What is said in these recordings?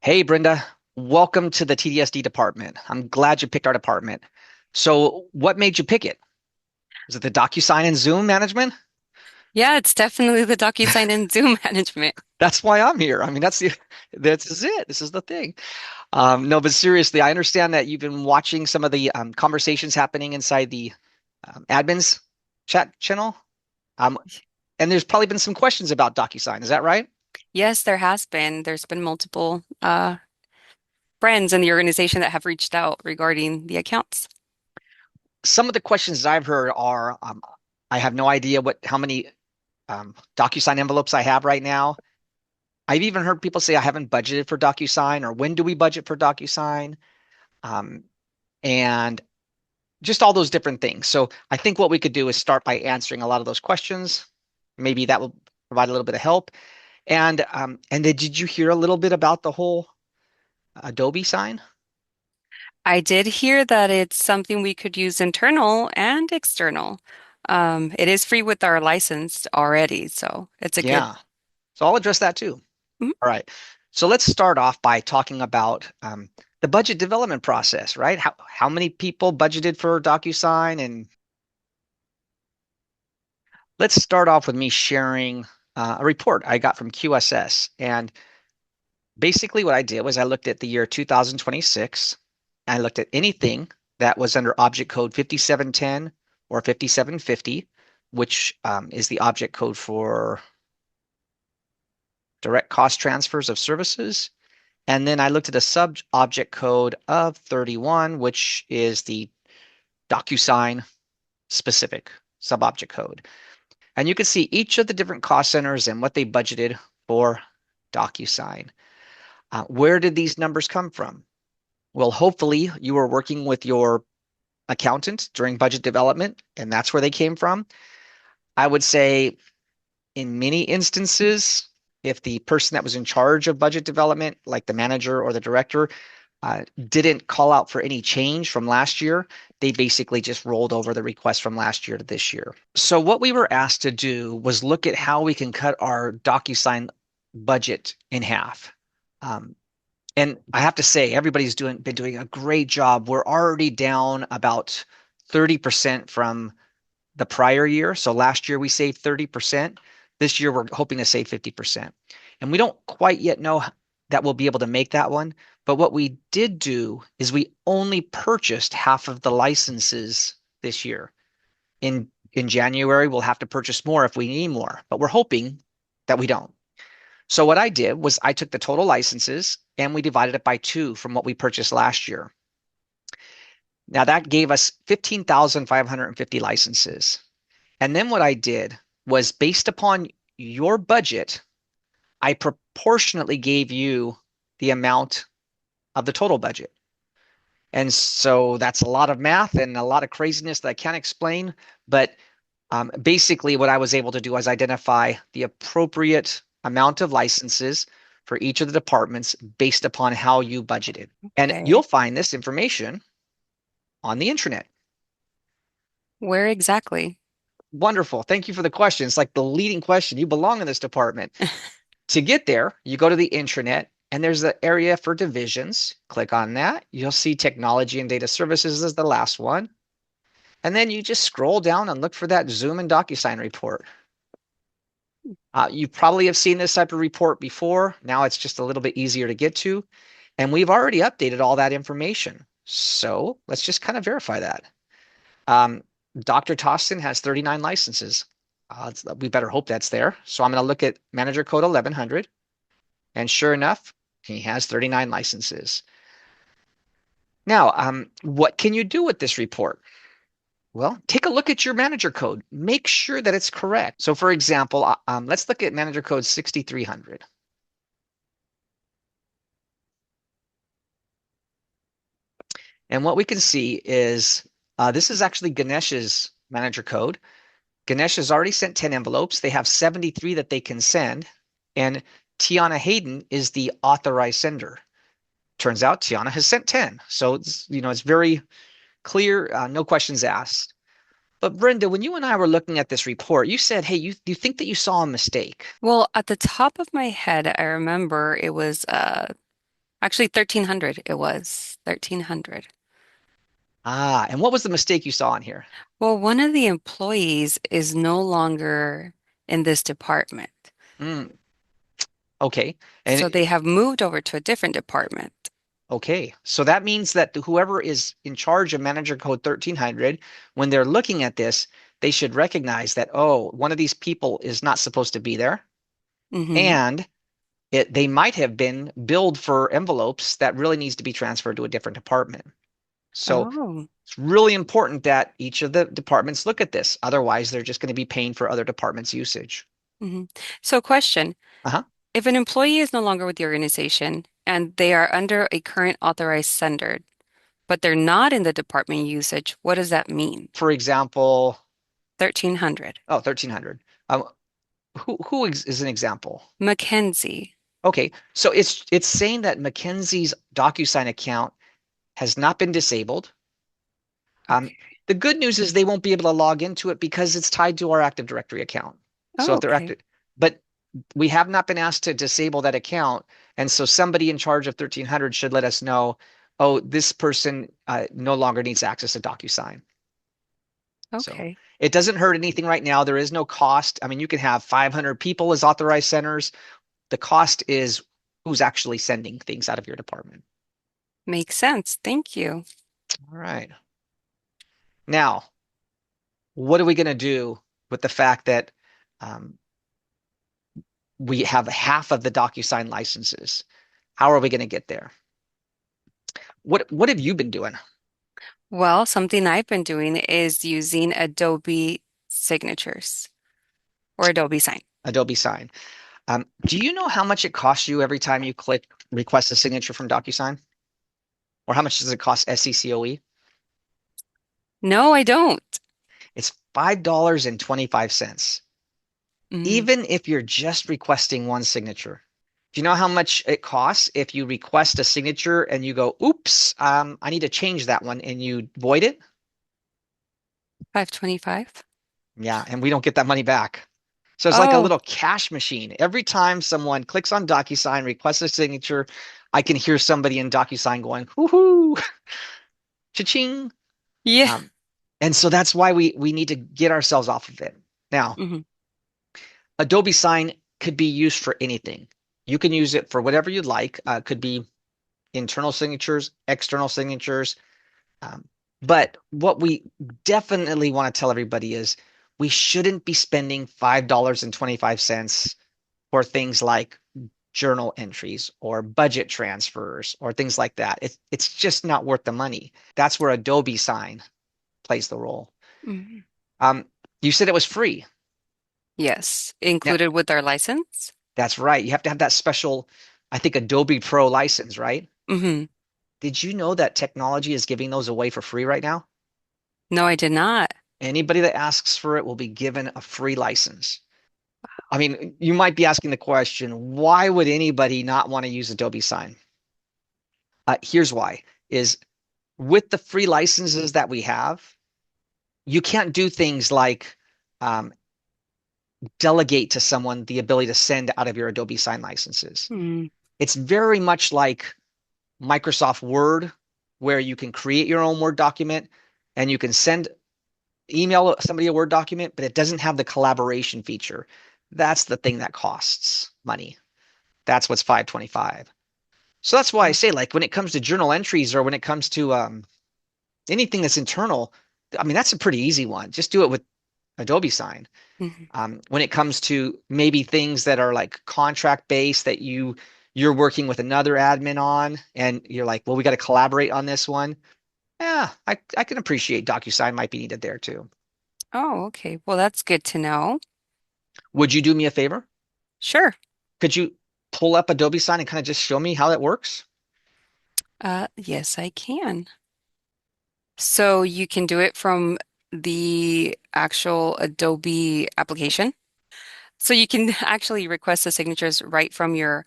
Hey, Brenda, welcome to the TDSD department. I'm glad you picked our department. So, what made you pick it? Is it the DocuSign and Zoom management? Yeah, it's definitely the DocuSign and Zoom management. That's why I'm here. I mean, this is it. This is the thing. No, but seriously, I understand that you've been watching some of the conversations happening inside the admins chat channel. Um, and there's probably been some questions about DocuSign. Is that right? Yes, there has been. There's been multiple friends in the organization that have reached out regarding the accounts. Some of the questions that I've heard are, I have no idea how many DocuSign envelopes I have right now. I've even heard people say I haven't budgeted for DocuSign or when do we budget for DocuSign? Um, and just all those different things. So I think what we could do is start by answering a lot of those questions. Maybe that will provide a little bit of help. And then did you hear a little bit about the whole Adobe sign? I did hear that it's something we could use internal and external. It is free with our license already, so it's a good. Yeah. So I'll address that too. Mhm. All right. So let's start off by talking about the budget development process, right? How many people budgeted for DocuSign, and let's start off with me sharing a report I got from QSS. And basically, what I did was I looked at the year 2026. I looked at anything that was under object code 5710 or 5750, which is the object code for direct cost transfers of services. And then I looked at a sub object code of 31, which is the DocuSign specific sub object code. And you can see each of the different cost centers and what they budgeted for DocuSign. Where did these numbers come from? Well, hopefully you were working with your accountant during budget development, and that's where they came from. I would say in many instances, if the person that was in charge of budget development, like the manager or the director, didn't call out for any change from last year, they basically just rolled over the request from last year to this year. So what we were asked to do was look at how we can cut our DocuSign budget in half. Um, and I have to say, everybody's been doing a great job. We're already down about 30% from the prior year. So last year we saved 30%. This year we're hoping to save 50%. And we don't quite yet know that we'll be able to make that one. But what we did do is we only purchased half of the licenses this year. In January, we'll have to purchase more if we need more, but we're hoping that we don't. So what I did was I took the total licenses and we divided it by two from what we purchased last year. Now that gave us 15,550 licenses. And then what I did was based upon your budget, I proportionately gave you the amount of the total budget. And so that's a lot of math and a lot of craziness that I can't explain. But basically, what I was able to do was identify the appropriate amount of licenses for each of the departments based upon how you budgeted. And you'll Okay. find this information on the internet. Where exactly? Wonderful. Thank you for the question. It's like the leading question. You belong in this department. To get there, you go to the intranet and there's the area for divisions. Click on that. You'll see technology and data services is the last one. And then you just scroll down and look for that Zoom and DocuSign report. You probably have seen this type of report before. Now it's just a little bit easier to get to. And we've already updated all that information. So let's just kind of verify that. Um, Dr. Tostin has 39 licenses. We better hope that's there. So I'm going to look at manager code 1100. And sure enough, he has 39 licenses. Now, what can you do with this report? Well, take a look at your manager code. Make sure that it's correct. So for example, let's look at manager code 6300. And what we can see is this is actually Ganesh's manager code. Ganesh has already sent 10 envelopes. They have 73 that they can send. And Tiana Hayden is the authorized sender. Turns out Tiana has sent 10. So it's very clear, no questions asked. But Brenda, when you and I were looking at this report, you said, hey, you think that you saw a mistake. Well, at the top of my head, I remember it was Actually, 1300 it was. 1300. Ah, and what was the mistake you saw in here? Well, one of the employees is no longer in this department. Mm, okay. And So they have moved over to a different department. okay. So that means that whoever is in charge of manager code 1300, when they're looking at this, they should recognize that, oh, one of these people is not supposed to be there. Hmm. And they might have been billed for envelopes that really needs to be transferred to a different department. So Oh. it's really important that each of the departments look at this. Otherwise, they're just going to be paying for other departments' usage. Hmm. So, question. Uh-huh. If an employee is no longer with the organization and they are under a current authorized sender, but they're not in the department usage, what does that mean? For example, 1300. oh, 1300. Who is an example? Mackenzie. Okay, so it's saying that Mackenzie's DocuSign account has not been disabled. Um, Okay. the good news is they won't be able to log into it because it's tied to our Active Directory account. So Oh, if they're okay. active, but we have not been asked to disable that account, and so somebody in charge of 1300 should let us know, oh, this person no longer needs access to DocuSign. So Okay. it doesn't hurt anything right now. There is no cost. I mean, you can have 500 people as authorized centers. The cost is who's actually sending things out of your department. Makes sense. Thank you. All right. Now, what are we going to do with the fact that um, we have half of the DocuSign licenses? How are we going to get there? What have you been doing? Well, something I've been doing is using Adobe signatures or Adobe Sign. Adobe Sign. Do you know how much it costs you every time you click request a signature from DocuSign? Or how much does it cost SCCOE? No, I don't. It's $5.25. Mm, Even if you're just requesting one signature. Do you know how much it costs if you request a signature and you go, oops, I need to change that one and you void it? 525. Yeah, and we don't get that money back. So it's like a Oh, little cash machine. Every time someone clicks on DocuSign, requests a signature, I can hear somebody in DocuSign going, whoo-hoo, cha-ching. yeah. Um, and so that's why we need to get ourselves off of it. Now, Hmm. Adobe Sign could be used for anything. You can use it for whatever you'd like. Could be internal signatures, external signatures. Um, but what we definitely want to tell everybody is we shouldn't be spending $5.25 for things like journal entries or budget transfers or things like that. It's just not worth the money. That's where Adobe Sign plays the role. Hmm. Um, you said it was free. Yes, Now, included with our license. that's right. You have to have that special, I think, Adobe Pro license, right? Hmm. Did you know that technology is giving those away for free right now? No, I did not. Anybody that asks for it will be given a free license. I mean, you might be asking the question, why would anybody not want to use Adobe Sign? Here's why, is with the free licenses that we have, you can't do things like um, delegate to someone the ability to send out of your Adobe Sign licenses. Mm. It's very much like Microsoft Word, where you can create your own Word document and you can email somebody a Word document, but it doesn't have the collaboration feature. That's the thing that costs money. That's what's 525. So that's why I say, like, when it comes to journal entries or when it comes to anything that's internal, I mean, that's a pretty easy one. Just do it with Adobe Sign. Mhm. When it comes to maybe things that are like contract based that you're working with another admin on, and you're like, well, we got to collaborate on this one. Yeah, I can appreciate DocuSign might be needed there too. Oh, okay. Well, that's good to know. Would you do me a favor? Sure. Could you pull up Adobe Sign and kind of just show me how that works? Yes, I can. So you can do it from the actual Adobe application. So you can actually request the signatures right from your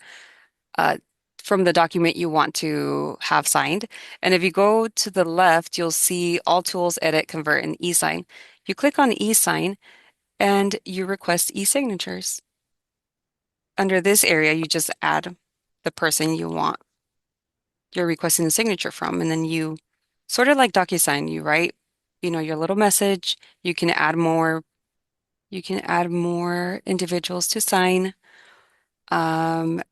uh, from the document you want to have signed. And if you go to the left, you'll see All Tools, Edit, Convert, and e-sign. You click on e-sign and you request e-signatures. Under this area, you just add the person you want. you're requesting the signature from. And then you sort of like DocuSign, you write, your little message. You can add more individuals to sign,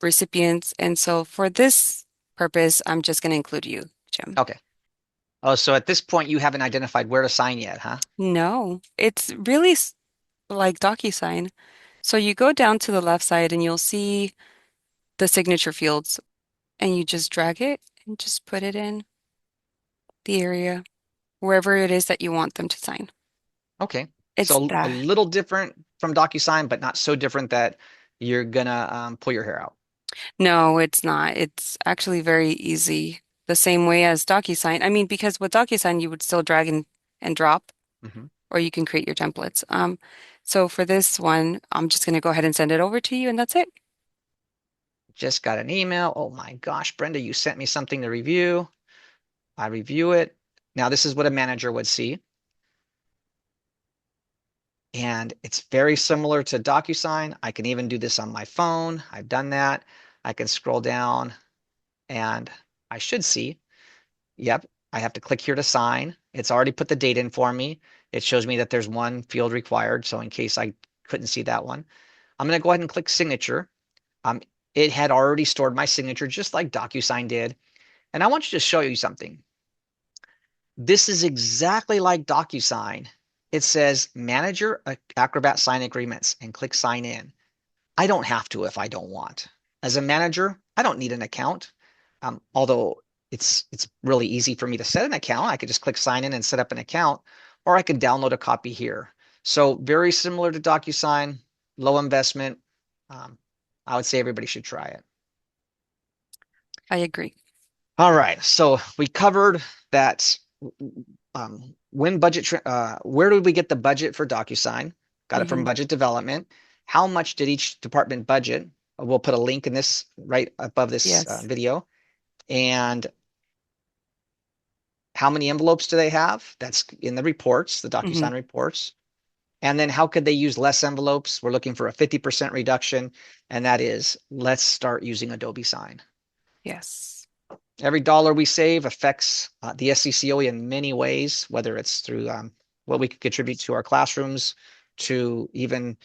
recipients. And so for this purpose, I'm just going to include you, Jim. Okay. Oh, so at this point you haven't identified where to sign yet, huh? No, it's really like DocuSign. So you go down to the left side and you'll see the signature fields and you just drag it and just put it in the area wherever it is that you want them to sign. Okay. It's So a that. little different from DocuSign, but not so different that you're gonna pull your hair out. No, it's not. It's actually very easy. The same way as DocuSign. I mean, because with DocuSign, you would still drag and drop, Hmm. or you can create your templates. So for this one, I'm just going to go ahead and send it over to you, and that's it. Just got an email. Oh my gosh, Brenda, you sent me something to review. I review it. Now this is what a manager would see. And it's very similar to DocuSign. I can even do this on my phone. I've done that. I can scroll down and I should see, yep, I have to click here to sign. It's already put the date in for me. It shows me that there's one field required. So in case I couldn't see that one, I'm going to go ahead and click signature. Um, it had already stored my signature just like DocuSign did. And I want you to show you something. This is exactly like DocuSign. It says Manager Acrobat Sign Agreements and click Sign In. I don't have to if I don't want. As a manager, I don't need an account. Although it's really easy for me to set an account. I could just click Sign In and set up an account, or I could download a copy here. So very similar to DocuSign, low investment. Um, I would say everybody should try it. I agree. All right, so we covered that. When where did we get the budget for DocuSign? Got it from Hmm. budget development. How much did each department budget? We'll put a link in this right above this Yes. video. And how many envelopes do they have? That's in the reports, the Hmm. DocuSign reports. And then how could they use less envelopes? We're looking for a 50% reduction, and that is let's start using Adobe Sign. Yes. Every dollar we save affects the SCCOE in many ways, whether it's through what we could contribute to our classrooms, to even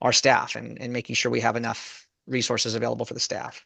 our staff, and making sure we have enough resources available for the staff.